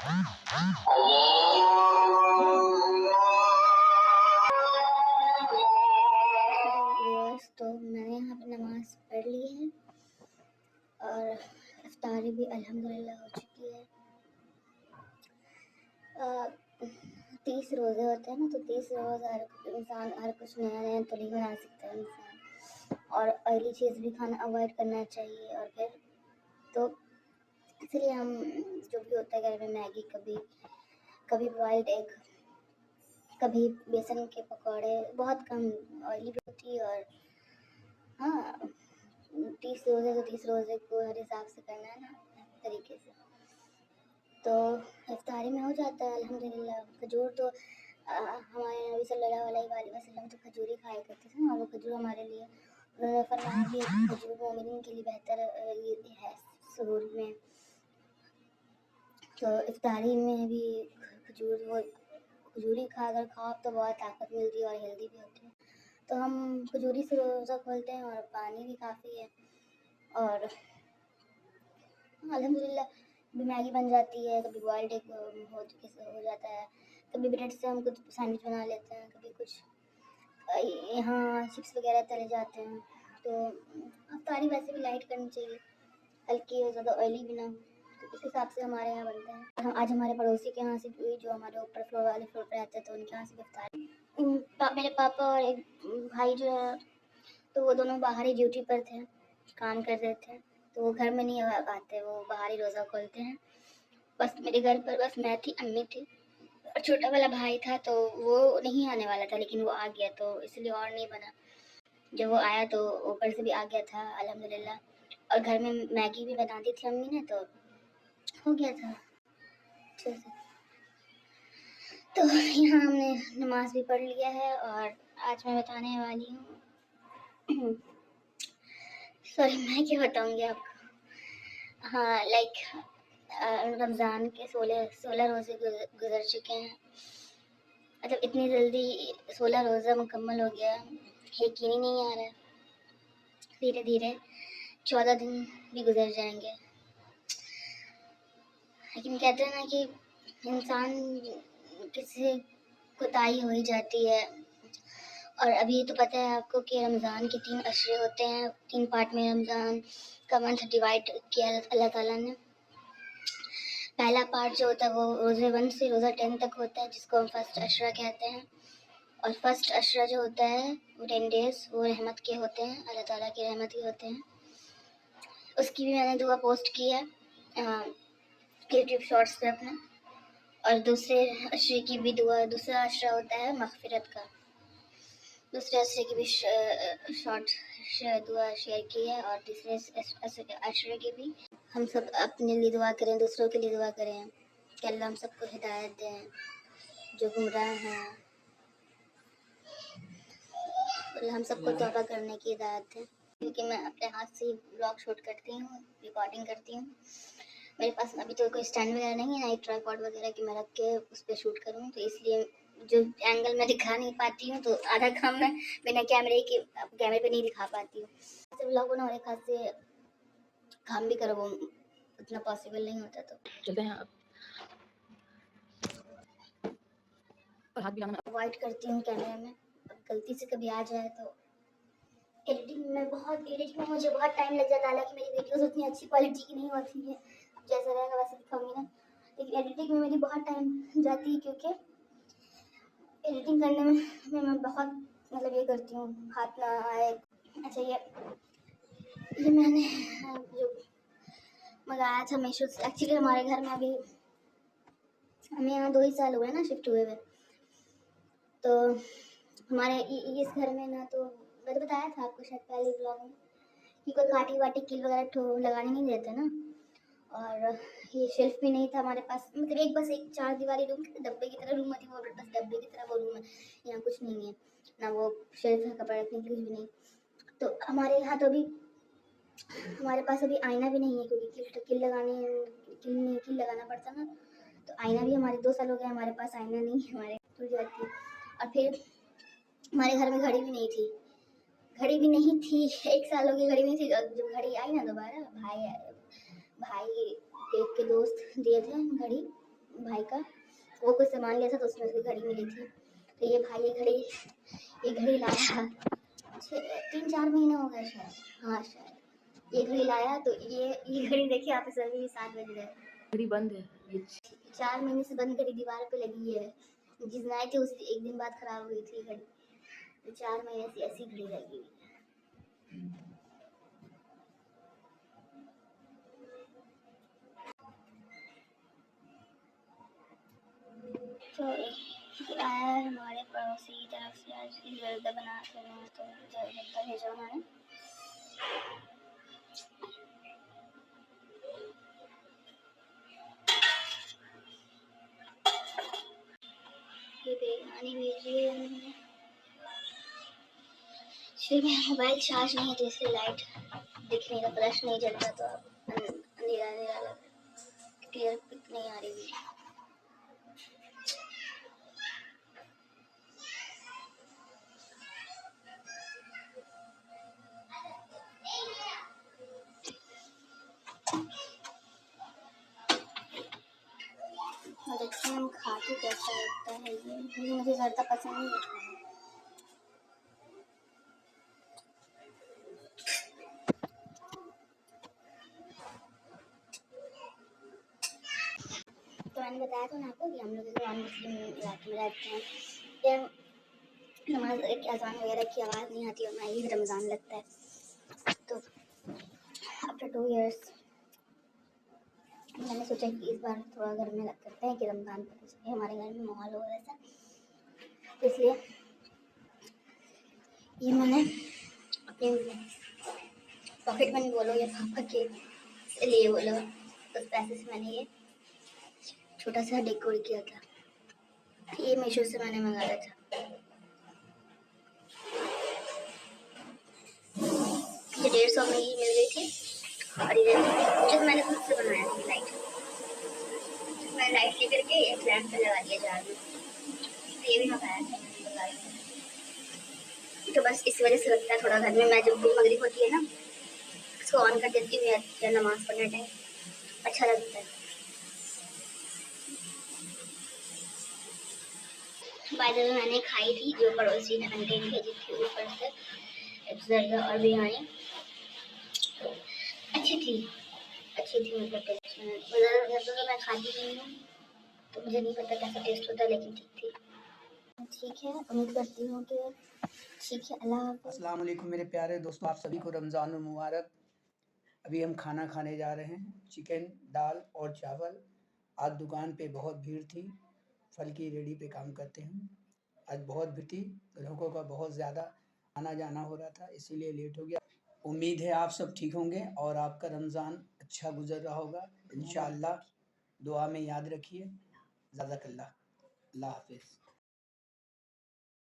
तो मैंने यहाँ पे नमाज पढ़ ली है और इफ्तारी भी अल्हम्दुलिल्लाह हो चुकी है। 30 रोज़े होते हैं ना, तो 30 रोज़ इंसान हर कुछ नया नया तो नहीं बना सकता है इंसान, और ऑयली चीज़ भी खाना अवॉइड करना चाहिए। और फिर तो इसलिए हम जो भी होता है घर में मैगी, कभी बॉइल्ड एग, कभी बेसन के पकौड़े, बहुत कम ऑयली भी होती है। और हाँ, 30 रोज़े तो 30 रोज़े को हर हिसाब से करना है ना, तरीके से। तो इफ्तारी में हो जाता है अल्हम्दुलिल्लाह। खजूर तो हमारे नबी सल्लल्लाहु अलैहि वसल्लम तो खजूर ही खाया करते थे ना, और वो खजूर हमारे लिए उन्होंने फरमाया कि खजूर मोमिन के लिए बेहतर है सहूर में। तो इफ्तारी में भी खजूरी अगर खाओ तो बहुत ताकत मिलती है और हेल्दी भी होती है। तो हम खजूरी से रोज़ा खोलते हैं, और पानी भी काफ़ी है। और अल्हम्दुलिल्लाह कभी मैगी बन जाती है, कभी बॉइल्ड एग हो जाता है, कभी ब्रेड से हम कुछ सैंडविच बना लेते हैं, कभी कुछ यहाँ चिप्स वगैरह तले जाते हैं। तो इफ्तारी वैसे भी लाइट करनी चाहिए, हल्की हो, ज़्यादा ऑयली भी ना हो। तो इस हिसाब से हमारे यहाँ बनता है। हाँ, आज हमारे पड़ोसी के यहाँ से भी, जो हमारे ऊपर फ्लोर वाले फ्लोर पर रहते हैं, तो उनके यहाँ से इफ्तारी। मेरे पापा और एक भाई जो है, तो वो दोनों बाहर ही ड्यूटी पर थे, काम कर रहे थे, तो वो घर में नहीं आते, वो बाहर ही रोज़ा खोलते हैं। बस मेरे घर पर बस मैं थी, अम्मी थी, और छोटा वाला भाई था, तो वो नहीं आने वाला था, लेकिन वो आ गया, तो इसलिए और नहीं बना। जब वो आया तो ऊपर से भी आ गया था अल्हम्दुलिल्लाह। और घर में मैगी भी बना दी थी अम्मी ने, तो हो गया था अच्छे से। तो यहाँ हमने नमाज भी पढ़ लिया है, और आज मैं बताने वाली हूँ सॉरी, मैं क्या बताऊँगी आपको। हाँ, लाइक रमज़ान के 16 रोज़े गुजर चुके हैं। मतलब इतनी जल्दी 16 रोज़ा मुकम्मल हो गया, यकीन ही नहीं आ रहा है। धीरे धीरे 14 दिन भी गुजर जाएंगे। लेकिन कहते हैं ना कि इंसान किसी कोताही हो ही जाती है। और अभी तो पता है आपको कि रमज़ान के 3 अशरे होते हैं, 3 पार्ट में रमज़ान का मंथ डिवाइड किया अल्लाह ताला ने। पहला पार्ट जो होता है वो रोज़े 1 से रोज़ा 10 तक होता है, जिसको हम फर्स्ट अशरा कहते हैं। और फर्स्ट अशरा जो होता है वो 10 डेज़ वो रहमत के होते हैं, अल्लाह ताला की रहमत ही होते हैं। उसकी भी मैंने दुआ पोस्ट की है यूट्यूब शॉर्ट्स पे अपना। और दूसरे अशरे की भी दुआ, दूसरा अशरा होता है मग़फ़िरत का, दूसरे अशरे की भी शॉर्ट दुआ शेयर की है। और तीसरे अशरे की भी हम सब अपने लिए दुआ करें, दूसरों के लिए दुआ करें कि अल्लाह हम सबको हिदायत दें, जो गुमराह हैं अल्लाह हम सबको तौबा करने की हिदायत दें। क्योंकि मैं अपने हाथ से ही ब्लॉग शूट करती हूँ, रिकॉर्डिंग करती हूँ। मेरे पास अभी तो कोई स्टैंड वगैरह नहीं है, ना एक ट्राइपॉड वगैरह कि मैं रख के उस पर शूट करूँ, तो इसलिए जो एंगल मैं दिखा नहीं पाती हूँ, तो आधा काम मैं बिना कैमरे पे नहीं दिखा पाती हूँ। ऐसे ब्लॉग बना और एक हाथ से काम भी करो, वो उतना पॉसिबल नहीं होता। तो चलते हैं अब, और हाथ भी लगाना अवॉइड करती हूँ कैमरे में। अब गलती से कभी आ जाए तो एडिटिंग में मुझे बहुत टाइम लग जाता है। हालांकि मेरी वीडियोस उतनी अच्छी क्वालिटी की नहीं होती है, जैसा रहेगा वैसे दिखाऊंगी ना, लेकिन एडिटिंग में मेरी बहुत टाइम जाती है, क्योंकि एडिटिंग करने में मैं बहुत मतलब ये करती हूँ, हाथ ना आए। अच्छा, ये मैंने जो मंगाया था मीशो से। एक्चुअली हमारे घर में अभी हमें यहाँ 2 ही साल हुए ना शिफ्ट हुए हुए, तो हमारे इस घर में ना, तो मैंने बताया था आपको शायद पहले ब्लॉग में कि कोई काटी वाटी कील वगैरह लगाने नहीं देते ना। और ये शेल्फ भी नहीं था हमारे पास, मतलब बस एक 4 दीवारी रूम, डब्बे की तरह रूम होती है वो, बस डब्बे की तरह वो रूम है। यहाँ कुछ नहीं है, ना वो शेल्फ है कपड़ा रखने की, कुछ भी नहीं। तो हमारे यहाँ तो अभी हमारे पास अभी आईना भी नहीं है, क्योंकि कील लगाना पड़ता ना। तो आईना भी हमारे 2 साल हो गए हमारे पास आईना नहीं है, हमारे टूट जाती है। और फिर हमारे घर में घड़ी भी नहीं थी, 1 साल हो गया घड़ी नहीं थी। जब घड़ी आई ना दोबारा, भाई के दोस्त दिए थे घड़ी, भाई का, वो कुछ सामान लिया था तो उसमें उसकी घड़ी मिली थी। तो ये भाई ये घड़ी लाया 3-4 महीने हो गए शायद, हाँ शायद। ये घड़ी लाया तो ये घड़ी देखिए आप अभी 7 बज रहे हैं। घड़ी बंद है ये 4 महीने से बंद घड़ी दीवार पे लगी है। जिस दिन आई थी उस एक दिन बाद खराब हुई थी घड़ी। तो 4 महीने से ऐसी घड़ी लगी हुई है। तो आया है हमारे पड़ोसी की तरफ से, आज जर्दा बना कर तो जर्दा भेजा उन्होंने। ये बिरयानी भेजी है उन्होंने। फिर मेरा मोबाइल चार्ज नहीं है तो इसलिए लाइट दिख नहीं रहा, फ्लैश नहीं जल रहा, तो अब अंधेरा अंधेरा लग रहा, क्लियर पिक नहीं आ रही वीडियो। और देखते हैं हम खा के कैसा लगता है ये, मुझे ज़्यादा पसंद नहीं है। तो मैंने बताया था ना आपको कि हम लोग नॉन मुस्लिम इलाके में रहते हैं, या नमाज की अजान वगैरह की आवाज़ नहीं आती और ना ही रमज़ान लगता है। तो आफ्टर 2 इयर्स मैंने सोचा कि इस बार थोड़ा घर में करते हैं कि रमज़ान पता चले, हमारे घर में माहौल हो ऐसा, इसलिए ये मैंने अपने पॉकेट मनी बोलो या पापा के लिए बोलो, उस पैसे से मैंने ये छोटा सा डेकोर किया था। ये मीशो से मैंने मंगाया था। ये 150 में ही मिल गई थी और ये जो मैंने खुद से बनाया था लाइट, मैंने लाइट लेकर के एक लैंप पे लगा दिया जार में। तो ये भी मंगाया था। तो बस इस वजह से लगता है थोड़ा घर में, मैं जब भी मगरिब होती है ना उसको ऑन कर देती हूँ या नमाज पढ़ने टाइम अच्छा लगता है। बाय द वे मैंने खाई थी, जो पड़ोसी ने कंटेन भेजी थी ऊपर से जर्दा और बिरयानी, अच्छी थी मतलब टेस्ट में, जैसे तो मैं खाती नहीं हूँ तो मुझे नहीं पता कैसा टेस्ट होता है, लेकिन ठीक थी। ठीक है, उम्मीद करती हूँ कि ठीक है। अल्लाह हाफ़िज़। अस्सलाम वालेकुम मेरे प्यारे दोस्तों, आप सभी को रमज़ान मुबारक। अभी हम खाना खाने जा रहे हैं, चिकन, दाल और चावल। आज दुकान पे बहुत भीड़ थी, फल की रेडी पे काम करते हैं। आज बहुत भीड़ थी, ग्राहकों का बहुत ज़्यादा आना जाना हो रहा था, इसीलिए लेट हो गया। उम्मीद है आप सब ठीक होंगे और आपका रमज़ान अच्छा गुजर रहा होगा इंशाअल्लाह। दुआ में याद रखिए। जज़ाकल्लाह। अल्लाह हाफ़िज़।